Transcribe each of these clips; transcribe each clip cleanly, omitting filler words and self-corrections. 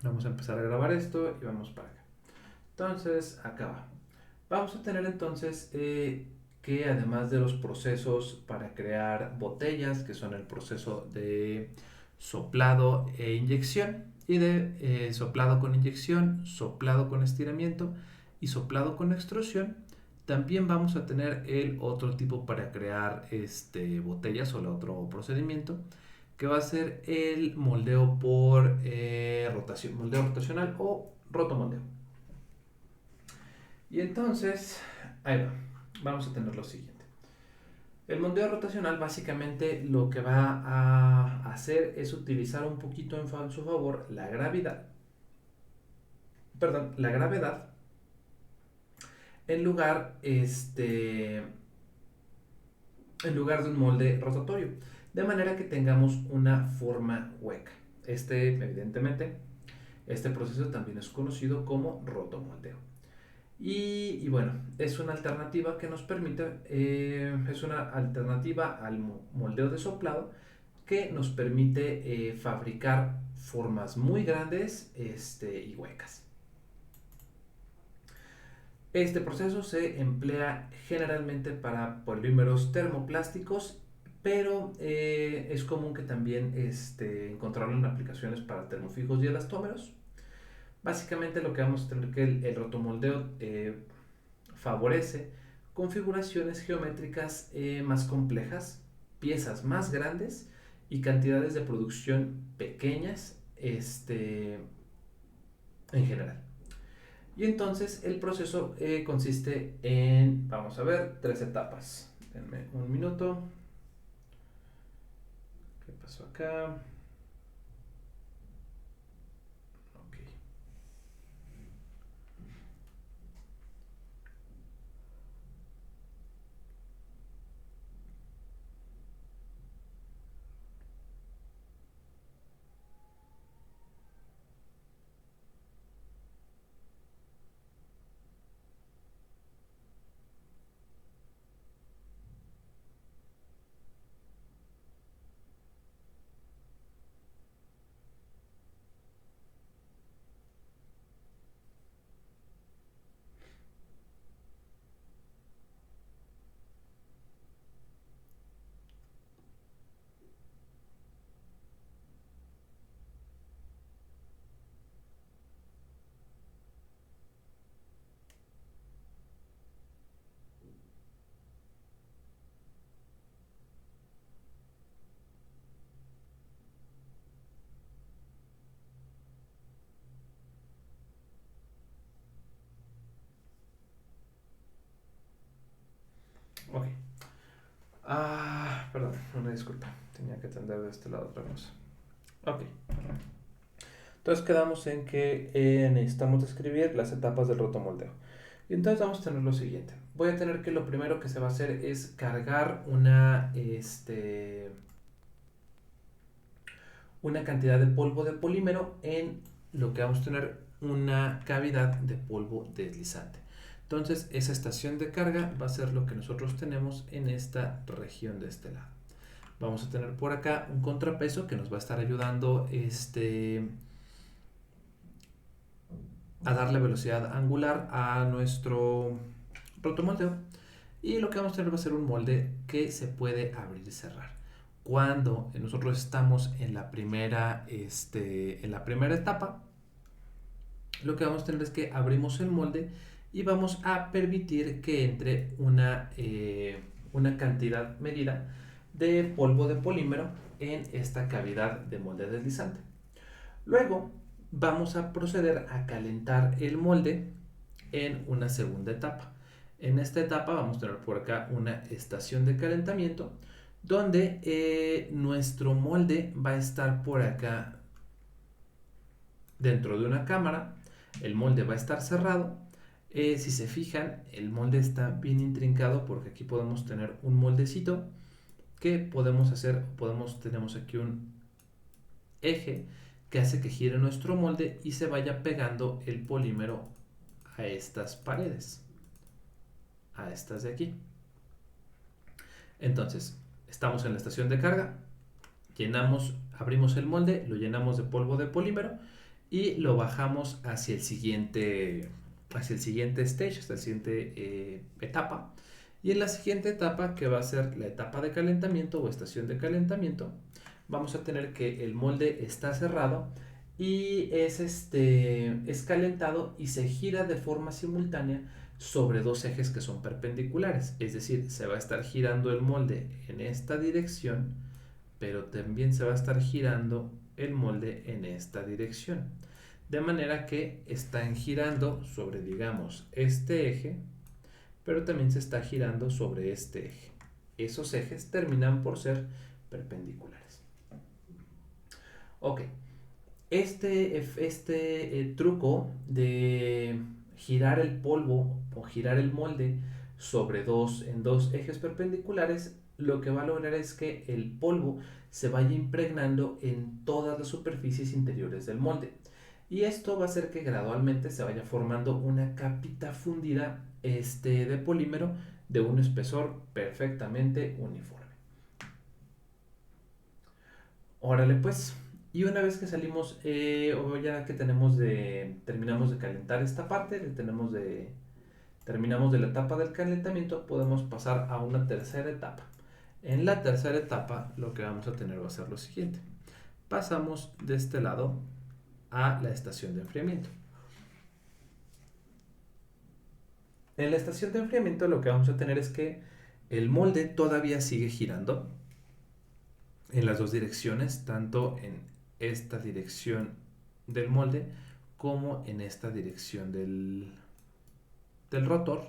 Vamos a empezar a grabar esto y vamos para acá. Entonces, acá va. Vamos a tener entonces que además de los procesos para crear botellas, que son el proceso de soplado e inyección, y de soplado con inyección, soplado con estiramiento y soplado con extrusión, también vamos a tener el otro tipo para crear botellas o el otro procedimiento que va a ser el moldeo por rotación, moldeo rotacional o rotomoldeo. Y entonces, ahí va, vamos a tener lo siguiente. El moldeo rotacional básicamente lo que va a hacer es utilizar un poquito en su favor la gravedad, la gravedad en lugar, en lugar de un molde rotatorio, de manera que tengamos una forma hueca. Evidentemente, este proceso también es conocido como rotomoldeo. Y bueno, es una alternativa que nos permite, es una alternativa al moldeo de soplado que nos permite fabricar formas muy grandes y huecas. Este proceso se emplea generalmente para polímeros termoplásticos, pero es común que también encontrarlo en aplicaciones para termofijos y elastómeros. Básicamente lo que vamos a tener que el rotomoldeo favorece configuraciones geométricas más complejas, piezas más grandes y cantidades de producción pequeñas en general. Y entonces el proceso consiste en, vamos a ver, tres etapas. Denme un minuto. ¿Qué pasó acá? Ok. Ok. Perdón, una disculpa. Tenía que atender de este lado otra cosa. Ok. Entonces quedamos en que necesitamos describir las etapas del rotomoldeo. Y entonces vamos a tener lo siguiente. Voy a tener que lo primero que se va a hacer es cargar una cantidad de polvo de polímero en lo que vamos a tener una cavidad de polvo deslizante. Entonces esa estación de carga va a ser lo que nosotros tenemos en esta región de este lado. Vamos a tener por acá un contrapeso que nos va a estar ayudando a darle velocidad angular a nuestro rotomoldeo. Y lo que vamos a tener va a ser un molde que se puede abrir y cerrar. Cuando nosotros estamos en la primera etapa, lo que vamos a tener es que abrimos el molde y vamos a permitir que entre una cantidad medida de polvo de polímero en esta cavidad de molde deslizante. Luego vamos a proceder a calentar el molde en una segunda etapa. En esta etapa vamos a tener por acá una estación de calentamiento donde nuestro molde va a estar por acá dentro de una cámara. El molde va a estar cerrado. Si se fijan, el molde está bien intrincado porque aquí podemos tener un moldecito que podemos hacer, tenemos aquí un eje que hace que gire nuestro molde y se vaya pegando el polímero a estas paredes, a estas de aquí. Entonces, estamos en la estación de carga, abrimos el molde, lo llenamos de polvo de polímero y lo bajamos hacia el siguiente stage, hasta la siguiente etapa. Y en la siguiente etapa, que va a ser la etapa de calentamiento o estación de calentamiento, vamos a tener que el molde está cerrado y es calentado y se gira de forma simultánea sobre dos ejes que son perpendiculares. Es decir, se va a estar girando el molde en esta dirección, pero también se va a estar girando el molde en esta dirección. De manera que están girando sobre, digamos, este eje, pero también se está girando sobre este eje. Esos ejes terminan por ser perpendiculares. Ok, truco de girar el polvo o girar el molde en dos ejes perpendiculares, lo que va a lograr es que el polvo se vaya impregnando en todas las superficies interiores del molde. Y esto va a hacer que gradualmente se vaya formando una capita fundida de polímero de un espesor perfectamente uniforme. Órale pues. Y una vez que salimos, o ya que terminamos de calentar esta parte, terminamos de la etapa del calentamiento, podemos pasar a una tercera etapa. En la tercera etapa lo que vamos a tener va a ser lo siguiente. Pasamos de este lado a la estación de enfriamiento. En la estación de enfriamiento lo que vamos a tener es que el molde todavía sigue girando en las dos direcciones, tanto en esta dirección del molde como en esta dirección del rotor.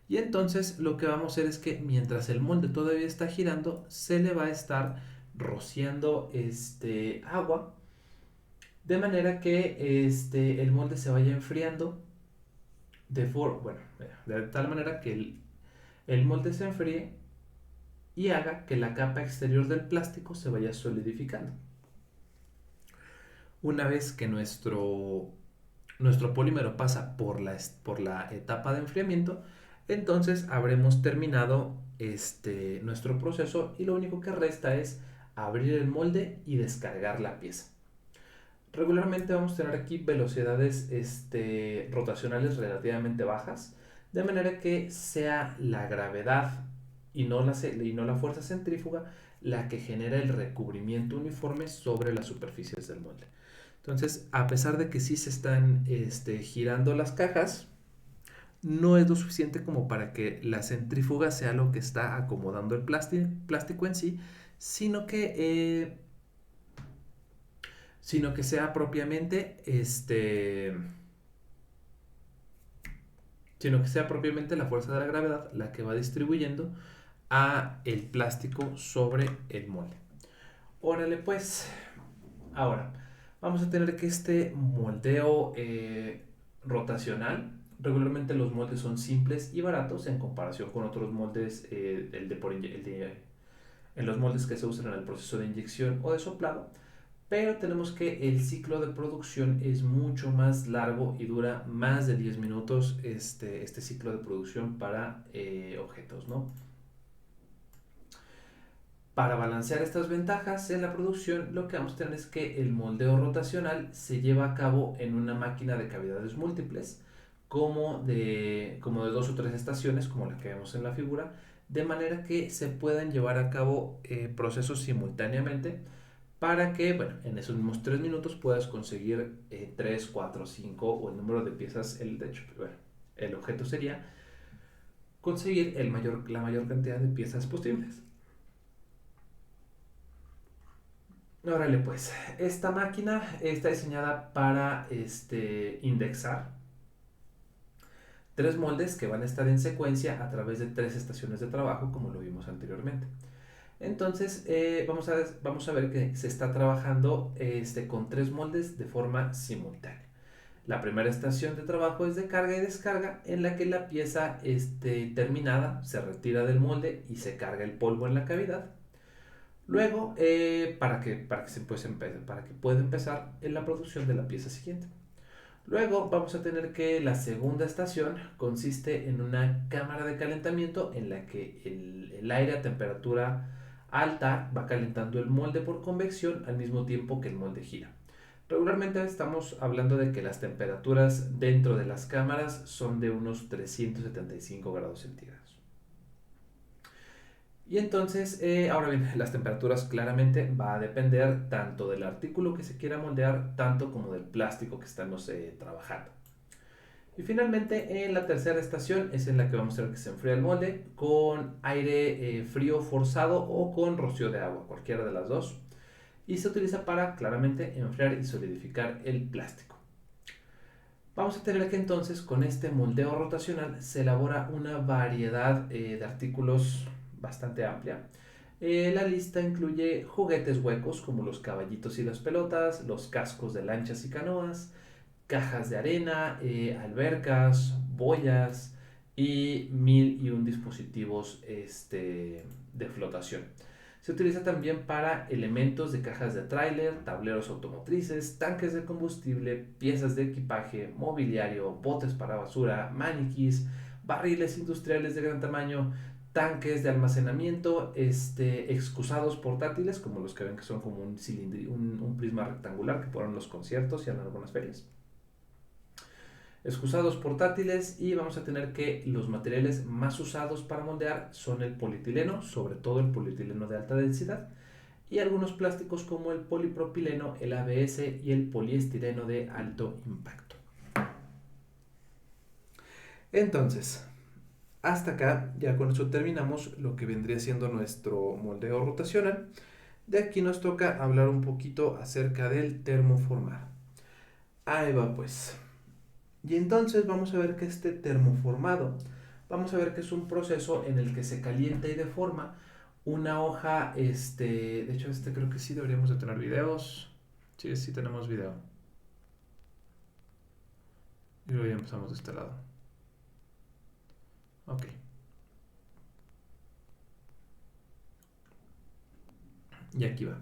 Y entonces lo que vamos a hacer es que mientras el molde todavía está girando, se le va a estar rociando agua, de manera que el molde se vaya enfriando de tal manera que el molde se enfríe y haga que la capa exterior del plástico se vaya solidificando. Una vez que nuestro polímero pasa por la etapa de enfriamiento, entonces habremos terminado nuestro proceso y lo único que resta es abrir el molde y descargar la pieza. Regularmente vamos a tener aquí velocidades rotacionales relativamente bajas, de manera que sea la gravedad y no la fuerza centrífuga la que genera el recubrimiento uniforme sobre las superficies del molde. Entonces, a pesar de que sí se están girando las cajas, no es lo suficiente como para que la centrífuga sea lo que está acomodando el plástico en sí, sino que, eh, sino que sea propiamente la fuerza de la gravedad la que va distribuyendo a el plástico sobre el molde. Órale pues, ahora vamos a tener que este moldeo rotacional. Regularmente los moldes son simples y baratos en comparación con otros moldes, en los moldes que se usan en el proceso de inyección o de soplado, pero tenemos que el ciclo de producción es mucho más largo y dura más de 10 minutos este ciclo de producción para objetos, ¿no? Para balancear estas ventajas en la producción, lo que vamos a tener es que el moldeo rotacional se lleva a cabo en una máquina de cavidades múltiples, como de dos o tres estaciones, como la que vemos en la figura, de manera que se puedan llevar a cabo procesos simultáneamente para que, bueno, en esos mismos 3 minutos puedas conseguir 3, 4, 5 o el número de piezas. De hecho, bueno, el objeto sería conseguir la mayor cantidad de piezas posibles. Órale, pues, esta máquina está diseñada para indexar tres moldes que van a estar en secuencia a través de tres estaciones de trabajo, como lo vimos anteriormente. Entonces, vamos a ver que se está trabajando con tres moldes de forma simultánea. La primera estación de trabajo es de carga y descarga, en la que la pieza terminada se retira del molde y se carga el polvo en la cavidad. Luego, para que pueda empezar en la producción de la pieza siguiente. Luego vamos a tener que la segunda estación consiste en una cámara de calentamiento en la que el aire a temperatura alta va calentando el molde por convección al mismo tiempo que el molde gira. Regularmente estamos hablando de que las temperaturas dentro de las cámaras son de unos 375 grados centígrados. Y entonces, ahora bien, las temperaturas claramente va a depender tanto del artículo que se quiera moldear, tanto como del plástico que estamos trabajando. Y finalmente, en la tercera estación es en la que vamos a ver que se enfría el molde con aire frío forzado o con rocío de agua, cualquiera de las dos. Y se utiliza para claramente enfriar y solidificar el plástico. Vamos a tener que entonces con este moldeo rotacional se elabora una variedad de artículos bastante amplia. La lista incluye juguetes huecos como los caballitos y las pelotas, los cascos de lanchas y canoas, cajas de arena, albercas, boyas y mil y un dispositivos de flotación. Se utiliza también para elementos de cajas de tráiler, tableros automotrices, tanques de combustible, piezas de equipaje, mobiliario, botes para basura, maniquís, barriles industriales de gran tamaño, tanques de almacenamiento, excusados portátiles, como los que ven que son como un prisma rectangular que ponen los conciertos y en algunas ferias. Excusados portátiles, y vamos a tener que los materiales más usados para moldear son el polietileno, sobre todo el polietileno de alta densidad, y algunos plásticos como el polipropileno, el ABS y el poliestireno de alto impacto. Entonces, hasta acá ya con eso terminamos lo que vendría siendo nuestro moldeo rotacional. De aquí nos toca hablar un poquito acerca del termoformado. Ahí va pues. Y entonces vamos a ver que este termoformado, vamos a ver que es un proceso en el que se calienta y deforma una hoja, de hecho creo que sí deberíamos de tener videos. Sí, sí tenemos video. Y luego ya empezamos de este lado. Ok. Y aquí va.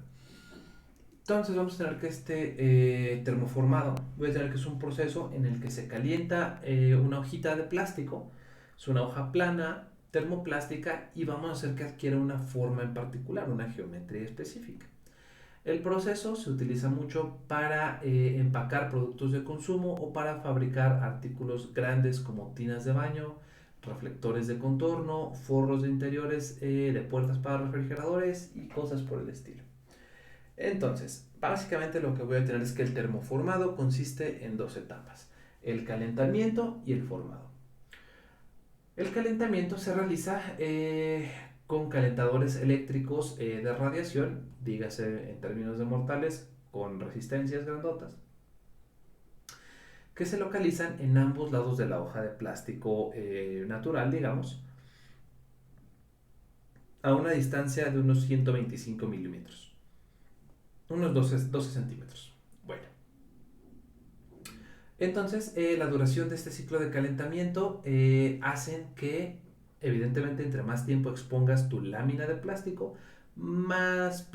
Entonces vamos a tener que termoformado, voy a tener que es un proceso en el que se calienta una hojita de plástico, es una hoja plana, termoplástica, y vamos a hacer que adquiera una forma en particular, una geometría específica. El proceso se utiliza mucho para empacar productos de consumo o para fabricar artículos grandes como tinas de baño, reflectores de contorno, forros de interiores de puertas para refrigeradores y cosas por el estilo. Entonces, básicamente lo que voy a tener es que el termoformado consiste en dos etapas, el calentamiento y el formado. El calentamiento se realiza con calentadores eléctricos de radiación, dígase en términos de mortales, con resistencias grandotas, que se localizan en ambos lados de la hoja de plástico natural, digamos, a una distancia de unos 125 milímetros, unos 12 centímetros. Bueno, entonces la duración de este ciclo de calentamiento hacen que, evidentemente, entre más tiempo expongas tu lámina de plástico, más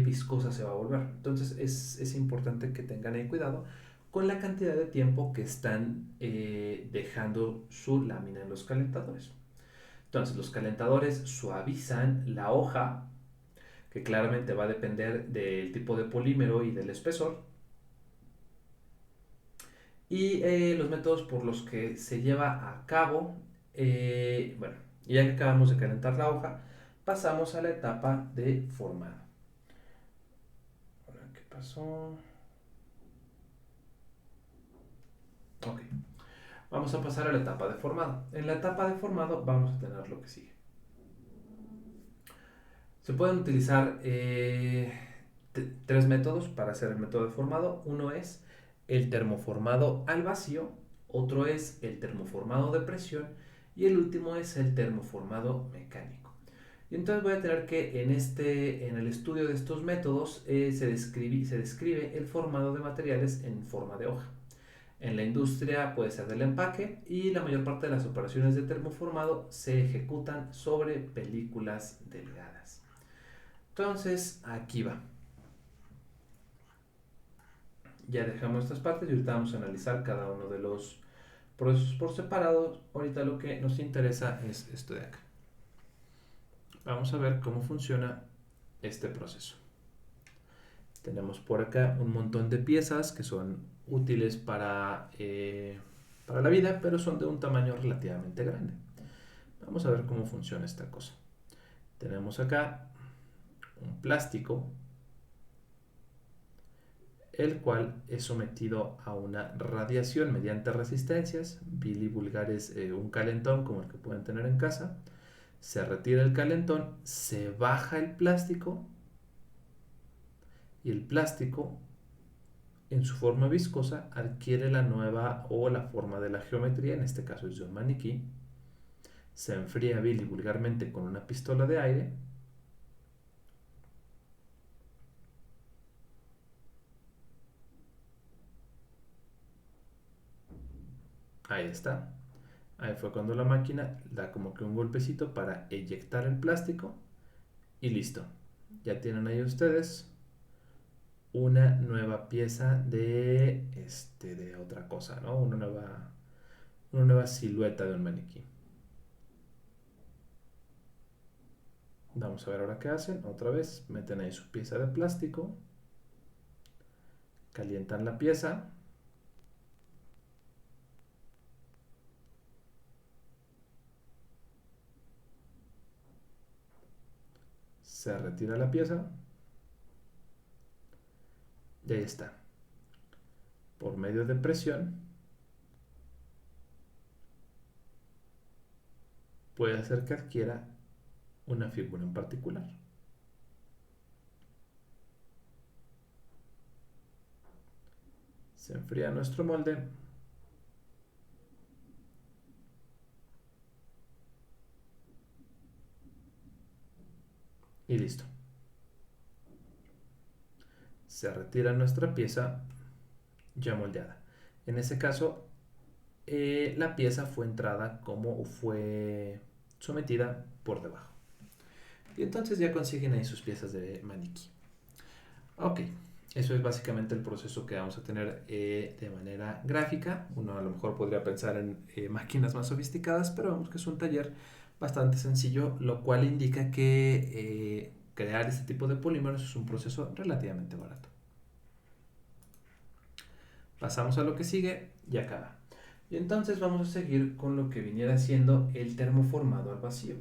viscosa se va a volver. Entonces es importante que tengan ahí cuidado con la cantidad de tiempo que están dejando su lámina en los calentadores. Entonces los calentadores suavizan la hoja, que claramente va a depender del tipo de polímero y del espesor, y los métodos por los que se lleva a cabo. Bueno, ya que acabamos de calentar la hoja, pasamos a la etapa de formado. Ahora, ¿qué pasó? Ok, vamos a pasar a la etapa de formado. En la etapa de formado vamos a tener lo que sigue. Se pueden utilizar tres métodos para hacer el método de formado. Uno es el termoformado al vacío, otro es el termoformado de presión y el último es el termoformado mecánico. Y entonces voy a tener que en el estudio de estos métodos se describe el formado de materiales en forma de hoja. En la industria puede ser del empaque, y la mayor parte de las operaciones de termoformado se ejecutan sobre películas delgadas. Entonces, aquí va. Ya dejamos estas partes y ahorita vamos a analizar cada uno de los procesos por separado. Ahorita lo que nos interesa es esto de acá. Vamos a ver cómo funciona este proceso. Tenemos por acá un montón de piezas que son útiles para la vida, pero son de un tamaño relativamente grande. Vamos a ver cómo funciona esta cosa. Tenemos acá un plástico, el cual es sometido a una radiación mediante resistencias. Billy vulgar es un calentón como el que pueden tener en casa. Se retira el calentón, se baja el plástico y el plástico en su forma viscosa adquiere la nueva o la forma de la geometría, en este caso es de un maniquí. Se enfría Billy vulgarmente con una pistola de aire. Ahí está. Ahí fue cuando la máquina da como que un golpecito para eyectar el plástico y listo. Ya tienen ahí ustedes una nueva pieza de otra cosa, ¿no? Una nueva silueta de un maniquí. Vamos a ver ahora qué hacen. Otra vez, meten ahí su pieza de plástico, calientan la pieza, se retira la pieza y ahí está. Por medio de presión puede hacer que adquiera una figura en particular. Se enfría nuestro molde y listo. Se retira nuestra pieza ya moldeada. En ese caso, la pieza fue entrada como fue sometida por debajo. Y entonces ya consiguen ahí sus piezas de maniquí. Ok, eso es básicamente el proceso que vamos a tener de manera gráfica. Uno a lo mejor podría pensar en máquinas más sofisticadas, pero vemos que es un taller bastante sencillo, lo cual indica que crear este tipo de polímeros es un proceso relativamente barato. Pasamos a lo que sigue y acaba. Y entonces vamos a seguir con lo que viniera siendo el termoformado al vacío.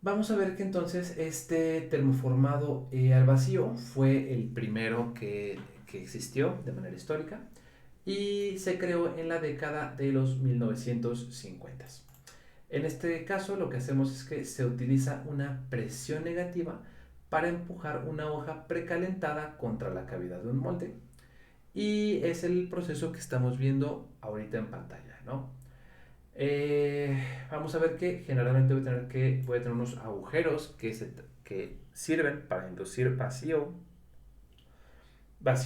Vamos a ver que entonces este termoformado al vacío fue el primero que existió de manera histórica y se creó en la década de los 1950. En este caso lo que hacemos es que se utiliza una presión negativa para empujar una hoja precalentada contra la cavidad de un molde y es el proceso que estamos viendo ahorita en pantalla, ¿no? Vamos a ver que generalmente voy a tener unos agujeros que sirven para inducir vacío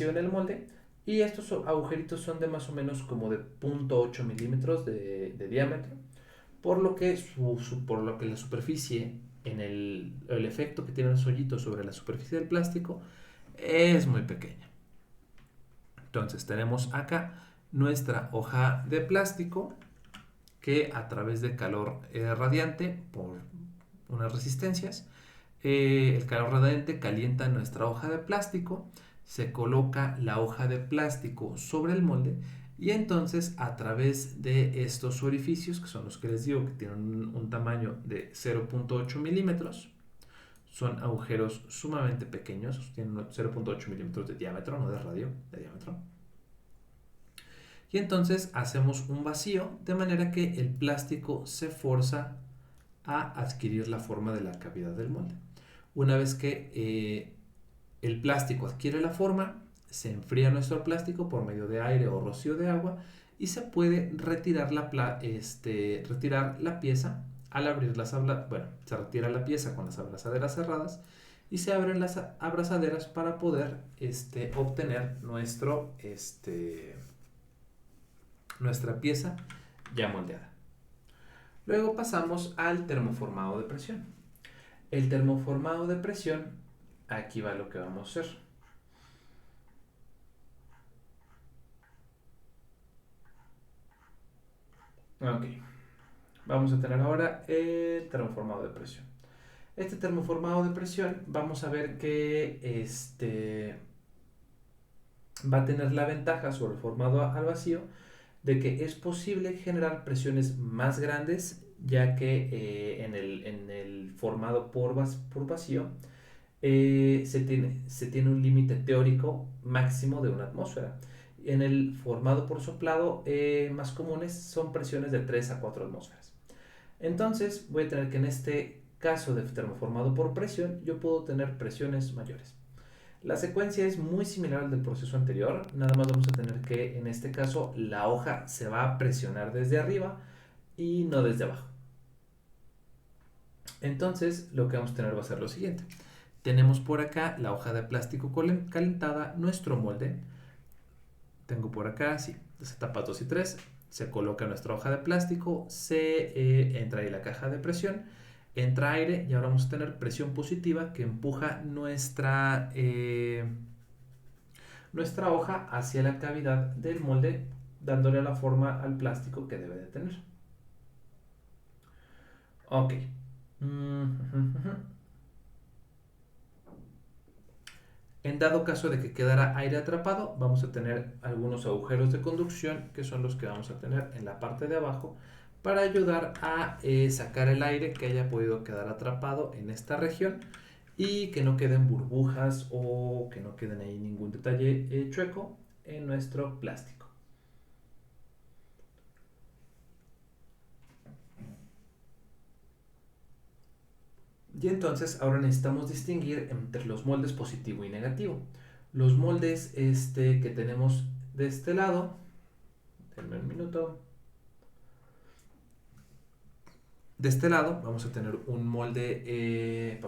en el molde. Y estos agujeritos son de más o menos como de 0.8 milímetros de diámetro. Por lo que la superficie, el efecto que tienen los hoyitos sobre la superficie del plástico es muy pequeña. Entonces tenemos acá nuestra hoja de plástico que a través de calor radiante por unas resistencias, el calor radiante calienta nuestra hoja de plástico, se coloca la hoja de plástico sobre el molde y entonces a través de estos orificios, que son los que les digo que tienen un tamaño de 0.8 milímetros, son agujeros sumamente pequeños, tienen 0.8 milímetros de diámetro, no de radio, de diámetro. Y entonces hacemos un vacío de manera que el plástico se forza a adquirir la forma de la cavidad del molde. Una vez que el plástico adquiere la forma, se enfría nuestro plástico por medio de aire o rocío de agua y se puede retirar retirar la pieza al abrir bueno, se retira la pieza con las abrazaderas cerradas y se abren las abrazaderas para poder obtener nuestra pieza ya moldeada. Luego pasamos al termoformado de presión. El termoformado de presión, aquí va lo que vamos a hacer. Ok, vamos a tener ahora el termoformado de presión. Este termoformado de presión, vamos a ver que va a tener la ventaja sobre el formado al vacío de que es posible generar presiones más grandes, ya que en el formado por vacío se tiene un límite teórico máximo de una atmósfera. En el formado por soplado, más comunes son presiones de 3 a 4 atmósferas. Entonces, voy a tener que en este caso de termoformado por presión, yo puedo tener presiones mayores. La secuencia es muy similar al del proceso anterior, nada más vamos a tener que en este caso la hoja se va a presionar desde arriba y no desde abajo. Entonces, lo que vamos a tener va a ser lo siguiente. Tenemos por acá la hoja de plástico calentada, nuestro molde. Tengo por acá, sí, las etapas 2 y 3. Se coloca nuestra hoja de plástico, entra ahí la caja de presión, entra aire y ahora vamos a tener presión positiva que empuja nuestra hoja hacia la cavidad del molde, dándole la forma al plástico que debe de tener. Ok. En dado caso de que quedara aire atrapado, vamos a tener algunos agujeros de conducción que son los que vamos a tener en la parte de abajo para ayudar a sacar el aire que haya podido quedar atrapado en esta región y que no queden burbujas o que no queden ahí ningún detalle chueco en nuestro plástico. Y entonces ahora necesitamos distinguir entre los moldes positivo y negativo. Los moldes que tenemos de este lado, denme un minuto. De este lado vamos a tener un molde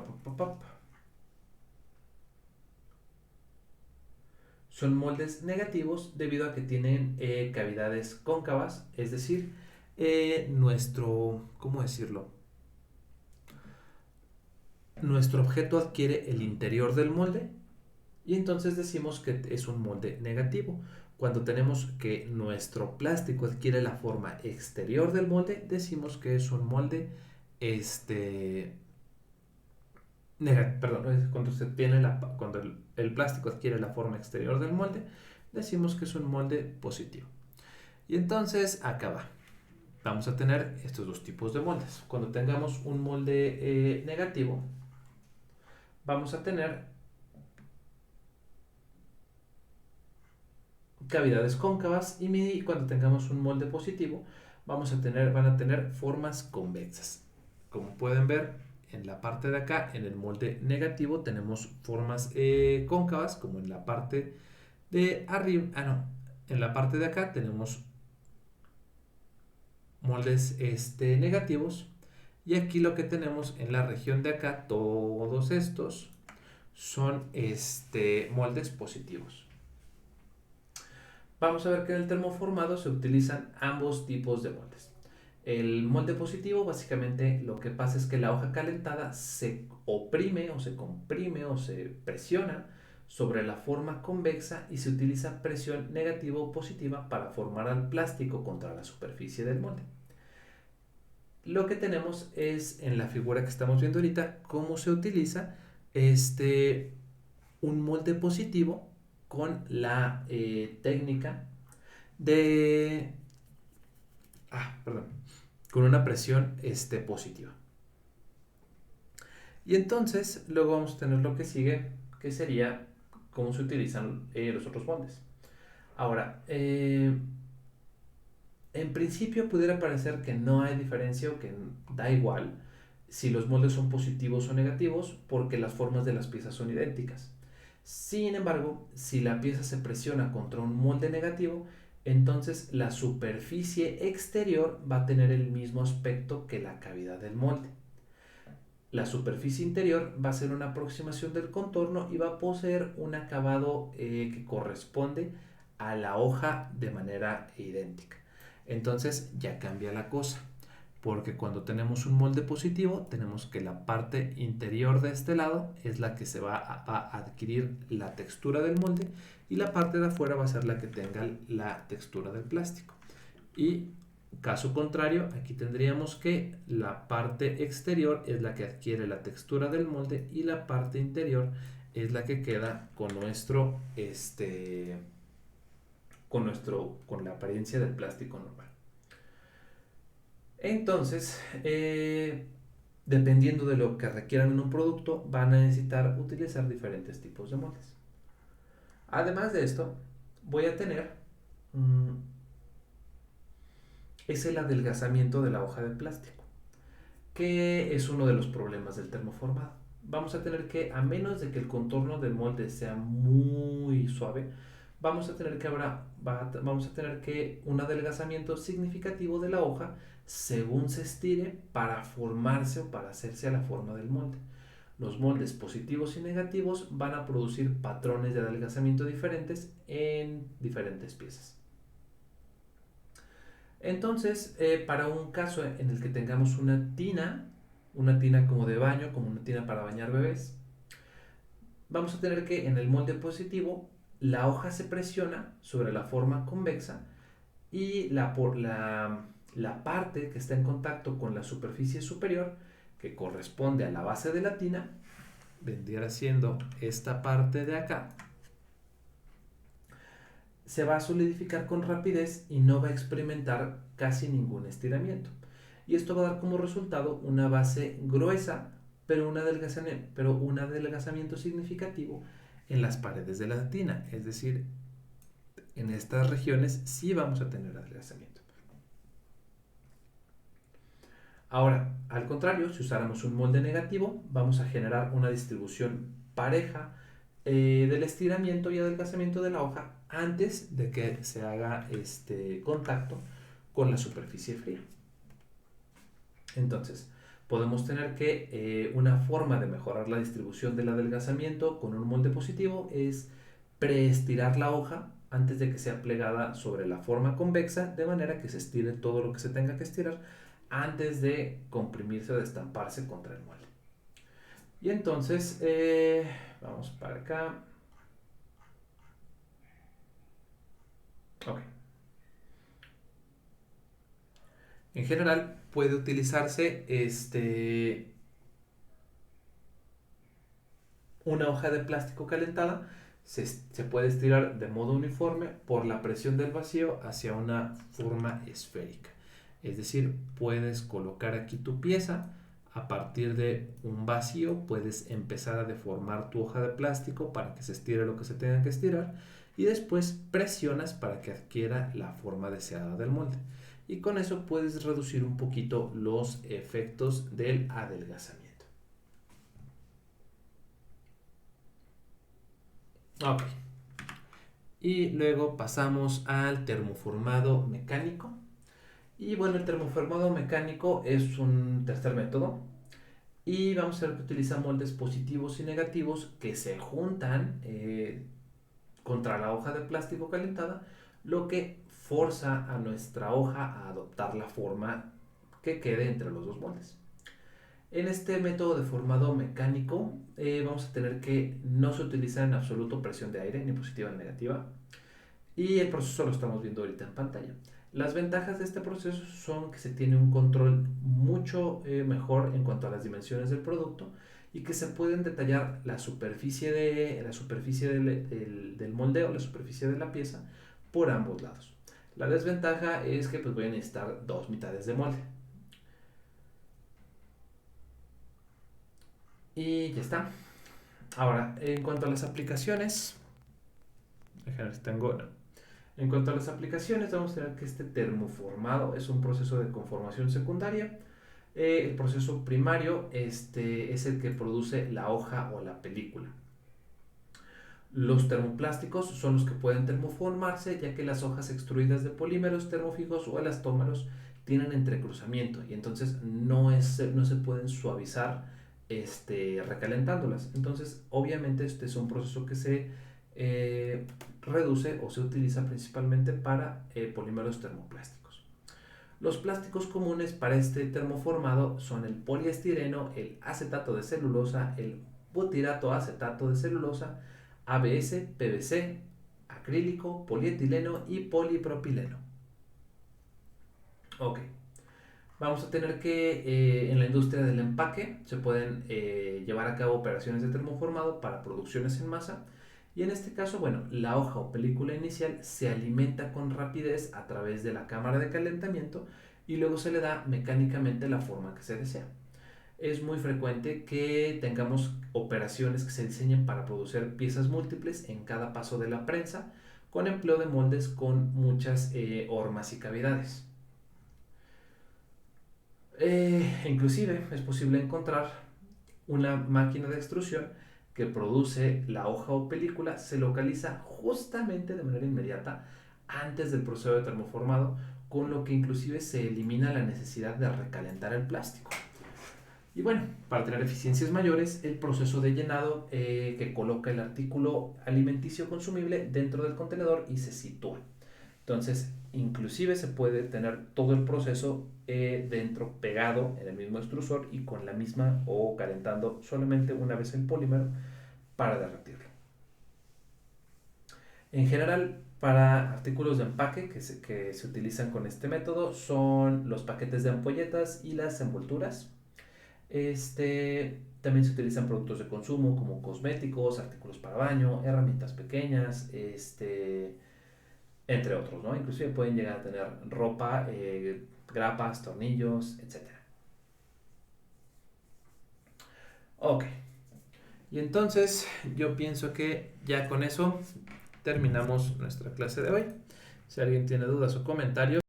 son moldes negativos debido a que tienen cavidades cóncavas, es decir, ¿cómo decirlo? Nuestro objeto adquiere el interior del molde y entonces decimos que es un molde negativo. Cuando tenemos que nuestro plástico adquiere la forma exterior del molde, decimos que es un molde perdón, cuando el plástico adquiere la forma exterior del molde, decimos que es un molde positivo. Y entonces acá va. Vamos a tener estos dos tipos de moldes. Cuando tengamos un molde negativo, vamos a tener cavidades cóncavas y cuando tengamos un molde positivo, van a tener formas convexas. Como pueden ver, en la parte de acá, en el molde negativo, tenemos formas cóncavas, como en la parte de arriba. En la parte de acá tenemos moldes negativos. Y aquí lo que tenemos en la región de acá, todos estos son moldes positivos. Vamos a ver que en el termoformado se utilizan ambos tipos de moldes. El molde positivo, básicamente lo que pasa es que la hoja calentada se oprime o se comprime o se presiona sobre la forma convexa y se utiliza presión negativa o positiva para formar al plástico contra la superficie del molde. Lo que tenemos es en la figura que estamos viendo ahorita cómo se utiliza un molde positivo con la técnica de perdón, con una presión positiva. Y entonces luego vamos a tener lo que sigue, que sería cómo se utilizan los otros moldes. Ahora, en principio pudiera parecer que no hay diferencia o que da igual si los moldes son positivos o negativos porque las formas de las piezas son idénticas. Sin embargo, si la pieza se presiona contra un molde negativo, entonces la superficie exterior va a tener el mismo aspecto que la cavidad del molde. La superficie interior va a ser una aproximación del contorno y va a poseer un acabado que corresponde a la hoja de manera idéntica. Entonces ya cambia la cosa, porque cuando tenemos un molde positivo, tenemos que la parte interior de este lado es la que se va a adquirir la textura del molde y la parte de afuera va a ser la que tenga la textura del plástico. Y Caso contrario, aquí tendríamos que la parte exterior es la que adquiere la textura del molde y la parte interior es la que queda con la apariencia del plástico normal. Entonces, dependiendo de lo que requieran en un producto, van a necesitar utilizar diferentes tipos de moldes. Además de esto, voy a tener mm, es el adelgazamiento de la hoja de plástico, que es uno de los problemas del termoformado. Vamos a tener que, a menos de que el contorno del molde sea muy suave, vamos a tener que un adelgazamiento significativo de la hoja según se estire para formarse o para hacerse a la forma del molde. Los moldes positivos y negativos van a producir patrones de adelgazamiento diferentes en diferentes piezas. Entonces, para un caso en el que tengamos una tina como de baño, como una tina para bañar bebés, vamos a tener que en el molde positivo la hoja se presiona sobre la forma convexa y la parte que está en contacto con la superficie superior, que corresponde a la base de la tina, vendría siendo esta parte de acá, se va a solidificar con rapidez y no va a experimentar casi ningún estiramiento. Y esto va a dar como resultado una base gruesa, pero un adelgazamiento significativo en las paredes de la tina. Es decir, en estas regiones sí vamos a tener adelgazamiento. Ahora, al contrario, si usáramos un molde negativo, vamos a generar una distribución pareja del estiramiento y adelgazamiento de la hoja antes de que se haga este contacto con la superficie fría. Entonces, podemos tener que una forma de mejorar la distribución del adelgazamiento con un molde positivo es preestirar la hoja antes de que sea plegada sobre la forma convexa, de manera que se estire todo lo que se tenga que estirar antes de comprimirse o de estamparse contra el molde. Y entonces, vamos para acá. Ok. En general, puede utilizarse una hoja de plástico calentada. Se puede estirar de modo uniforme por la presión del vacío hacia una forma esférica. Es decir, puedes colocar aquí tu pieza. A partir de un vacío puedes empezar a deformar tu hoja de plástico para que se estire lo que se tenga que estirar y después presionas para que adquiera la forma deseada del molde. Y con eso puedes reducir un poquito los efectos del adelgazamiento. Ok. Y luego pasamos al termoformado mecánico. Y bueno, el termoformado mecánico es un tercer método. Y vamos a ver que utiliza moldes positivos y negativos que se juntan contra la hoja de plástico calentada, lo que forza a nuestra hoja a adoptar la forma que quede entre los dos moldes. En este método de formado mecánico vamos a tener que no se utiliza en absoluto presión de aire, ni positiva ni negativa, y el proceso lo estamos viendo ahorita en pantalla. Las ventajas de este proceso son que se tiene un control mucho mejor en cuanto a las dimensiones del producto y que se pueden detallar la superficie del moldeo, la superficie de la pieza, por ambos lados. La desventaja es que pues, voy a necesitar dos mitades de molde. Y ya está. Ahora, en cuanto a las aplicaciones, déjame ver si tengo. No. En cuanto a las aplicaciones, vamos a tener que este termoformado es un proceso de conformación secundaria. El proceso primario es el que produce la hoja o la película. Los termoplásticos son los que pueden termoformarse, ya que las hojas extruidas de polímeros termofijos o elastómeros tienen entrecruzamiento y entonces no se pueden suavizar recalentándolas. Entonces, obviamente, este es un proceso que se reduce o se utiliza principalmente para polímeros termoplásticos. Los plásticos comunes para este termoformado son el poliestireno, el acetato de celulosa, el butirato acetato de celulosa, ABS, PVC, acrílico, polietileno y polipropileno. Ok. Vamos a tener que en la industria del empaque se pueden llevar a cabo operaciones de termoformado para producciones en masa. Y en este caso, bueno, la hoja o película inicial se alimenta con rapidez a través de la cámara de calentamiento y luego se le da mecánicamente la forma que se desea. Es muy frecuente que tengamos operaciones que se diseñen para producir piezas múltiples en cada paso de la prensa con empleo de moldes con muchas hormas y cavidades. Inclusive es posible encontrar una máquina de extrusión que produce la hoja o película, se localiza justamente de manera inmediata antes del proceso de termoformado, con lo que inclusive se elimina la necesidad de recalentar el plástico. Y bueno, para tener eficiencias mayores, el proceso de llenado que coloca el artículo alimenticio consumible dentro del contenedor y se sitúa. Entonces, inclusive se puede tener todo el proceso dentro pegado en el mismo extrusor y con la misma o calentando solamente una vez el polímero para derretirlo. En general, para artículos de empaque que se utilizan con este método son los paquetes de ampolletas y las envolturas. También se utilizan productos de consumo como cosméticos, artículos para baño, herramientas pequeñas, entre otros, ¿no? Inclusive pueden llegar a tener ropa, grapas, tornillos, etcétera. Ok, y entonces yo pienso que ya con eso terminamos nuestra clase de hoy. Si alguien tiene dudas o comentarios,